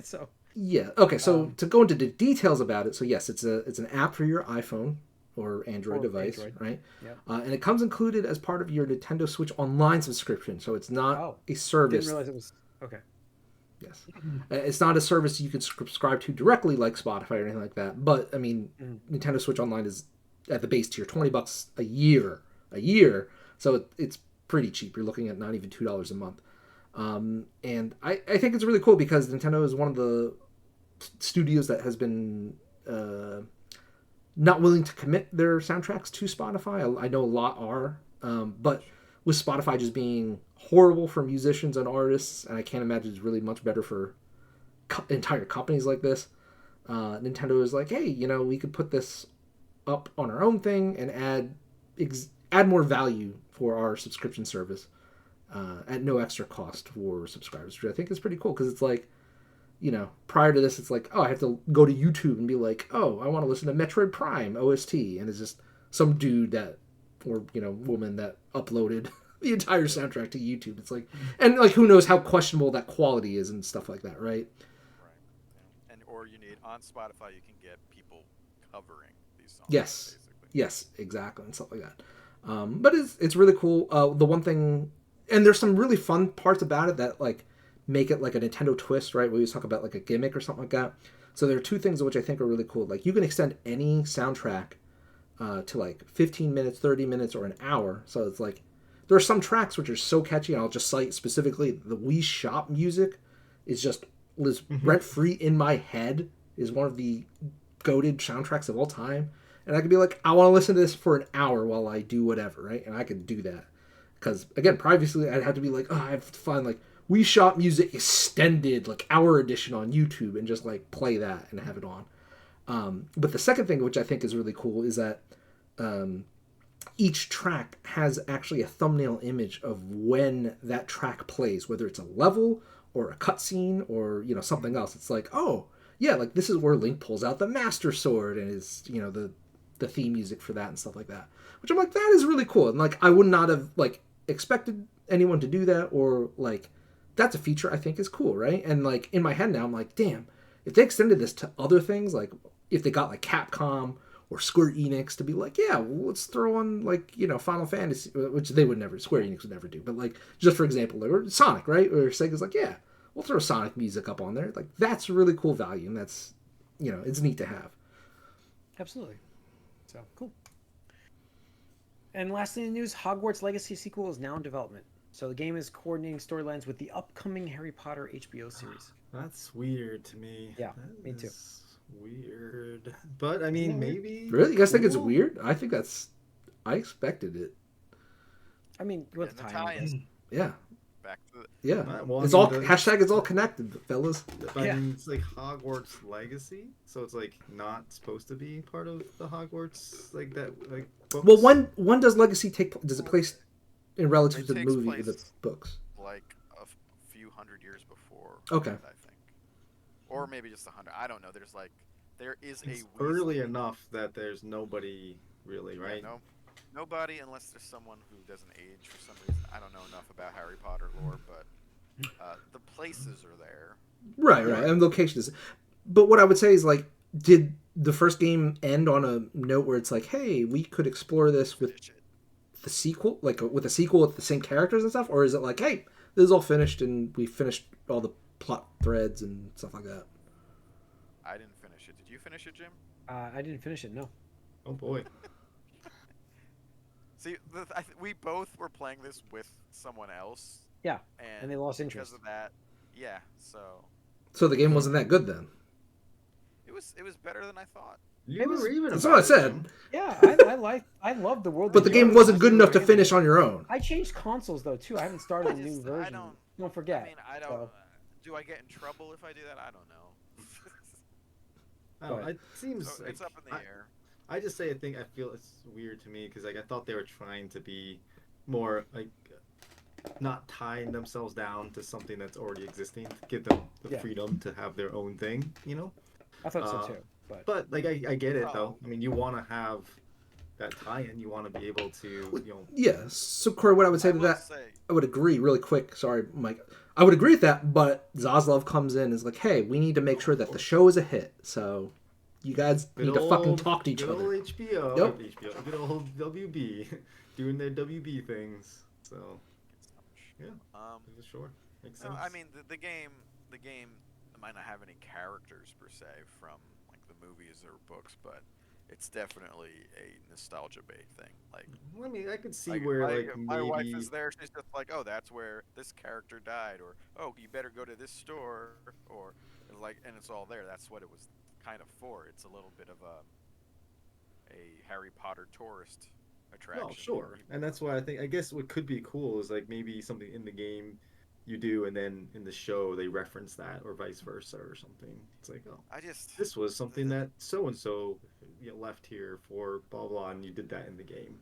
So yeah. Okay. So to go into the details about it, so yes, it's an app for your iPhone or Android device, right? Yep. And it comes included as part of your Nintendo Switch Online subscription. So it's not a service. Didn't realize it was okay. Yes, it's not a service you can subscribe to directly like Spotify or anything like that. But I mean, Nintendo Switch Online is at the base tier, $20 a year. So it's pretty cheap. You're looking at not even $2 a month. And I think it's really cool because Nintendo is one of the studios that has been not willing to commit their soundtracks to Spotify. I know a lot are, but with Spotify just being horrible for musicians and artists, and I can't imagine it's really much better for entire companies like this, Nintendo is like, hey, we could put this up on our own thing and add more value for our subscription service at no extra cost for subscribers, which I think is pretty cool because it's like, prior to this, it's like, oh, I have to go to YouTube and be like, oh, I want to listen to Metroid Prime OST, and it's just some dude or woman that uploaded the entire soundtrack to YouTube. It's like, and like, who knows how questionable that quality is and stuff like that, right? Right. And or you need on Spotify, you can get people covering these songs. Yes. Basically. Yes, exactly, and stuff like that. But it's really cool. The one thing, and there's some really fun parts about it that like make it like a Nintendo twist, right? We always talk about like a gimmick or something like that. So there are two things which I think are really cool. Like you can extend any soundtrack to like 15 minutes, 30 minutes, or an hour. So it's like there are some tracks which are so catchy, and I'll just cite specifically the Wii Shop music is just rent free in my head. Is one of the goated soundtracks of all time. And I could be like, I want to listen to this for an hour while I do whatever, right? And I could do that. Because, again, previously I'd have to be like, oh, I have to find, like, Wii Shop Music Extended, like, hour edition on YouTube and just, like, play that and have it on. But the second thing, which I think is really cool, is that each track has actually a thumbnail image of when that track plays, whether it's a level or a cutscene or, something else. It's like, oh, yeah, like, this is where Link pulls out the Master Sword and is, the theme music for that and stuff like that, which I'm like, that is really cool. And like, I would not have like expected anyone to do that, or like, that's a feature I think is cool, right? And like in my head now, I'm like, damn, if they extended this to other things, like if they got like Capcom or Square Enix to be like, yeah, well, let's throw on like, Final Fantasy, which they would never, Square Enix would never do, but like, just for example, or Sonic, right? Or Sega's like, yeah, we'll throw Sonic music up on there. Like, that's really cool value, and that's, it's neat to have. Absolutely. So, cool. And lastly in the news, Hogwarts Legacy sequel is now in development. So the game is coordinating storylines with the upcoming Harry Potter HBO series. That's weird to me. Yeah, me too. Weird. But, I mean, maybe... Really? You guys think it's weird? I think I expected it. I mean, you want the tie-in. Yeah. Back to yeah. Well, it's all hashtag it's all connected, fellas. I mean, it's like Hogwarts Legacy, so it's like not supposed to be part of the Hogwarts like that like books. Well, when does Legacy does it place in relative to the movie or the books? Like a few hundred years before. Okay. I think, or maybe just 100. I don't know. There is it's early enough that there's nobody really, right? Yeah, nobody, unless there's someone who doesn't age for some reason. I don't know enough about Harry Potter lore, but the places are there. Right, and location is. But what I would say is, like, did the first game end on a note where it's like, hey, we could explore this with Finish it. the sequel, like with a sequel with the same characters and stuff, or is it like, hey, this is all finished and we finished all the plot threads and stuff like that? I didn't finish it. Did you finish it, Jim? I didn't finish it. No. Oh boy. See, we both were playing this with someone else. Yeah. And, And they lost interest. because of that. Yeah. So So the game wasn't that good then. it was better than I thought. You It was- were even That's about what I it, said. Yeah, I love the world. But the they built. game wasn't good enough to finish on your own. I changed consoles though too. I haven't started a I new just- I version. don't- Don't forget. I mean, I don't. So, Do I get in trouble if I do that? I don't know. I don't know, But- it seems So it's like- up in the air. I just say I feel it's weird to me because like I thought they were trying to be more like not tying themselves down to something that's already existing to give them the Yeah. freedom to have their own thing, you know. I thought Uh, so too. But But like I get it though. Oh. I mean, you want to have that tie-in. You want to be able to, you know. Yeah. So Corey, what I would say I to will that, say, I would agree really quick. Sorry, Mike. I would agree with that, but Zaslav comes in and is like, hey, we need to make sure that the show is a hit. So you guys need to fucking talk to each good other. old HBO, Yep. HBO, good old WB, doing their WB things. So yeah, sure, makes sense. no, I mean the game might not have any characters per se from like the movies or books, but it's definitely a nostalgia bait thing. Like, I mean, I could see like, where my, like my maybe wife is there, she's just like, oh, that's where this character died, or oh, you better go to this store, or like, and it's all there. That's what it was kind of for. It's a little bit of a Harry Potter tourist attraction. Oh, sure. And that's why I guess what could be cool is like maybe something in the game you do and then in the show they reference that or vice versa or something. It's like, oh, I just this was something that so and so left here for blah blah and you did that in the game.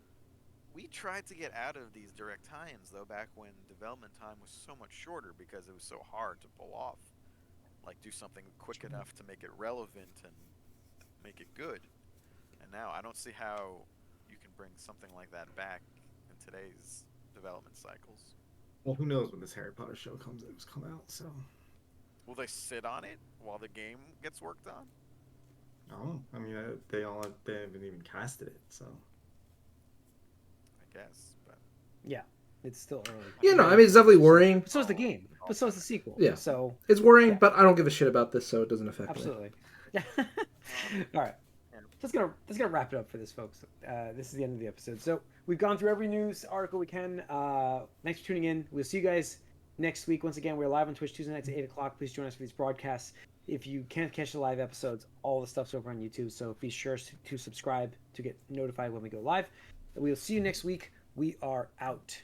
We tried to get out of these direct tie-ins though back when development time was so much shorter because it was so hard to pull off. Like do something quick enough to make it relevant and make it good. And now I don't see how you can bring something like that back in today's development cycles. Well, who knows when this Harry Potter show come out, so Will they sit on it while the game gets worked on? no. I mean, they haven't even casted it, so I guess, but yeah, it's still early. You know, I mean, it's definitely worrying. So is the game, but so is the sequel. Yeah. So It's worrying, Yeah. but I don't give a shit about this, so it doesn't affect me. absolutely. Yeah. All right. That's gonna wrap it up for this, folks. This is the end of the episode. So we've gone through every news article we can. Thanks for tuning in. We'll see you guys next week. Once again, we're live on Twitch Tuesday nights at 8:00. Please join us for these broadcasts. If you can't catch the live episodes, all the stuff's over on YouTube. So be sure to subscribe to get notified when we go live. We'll see you next week. We are out.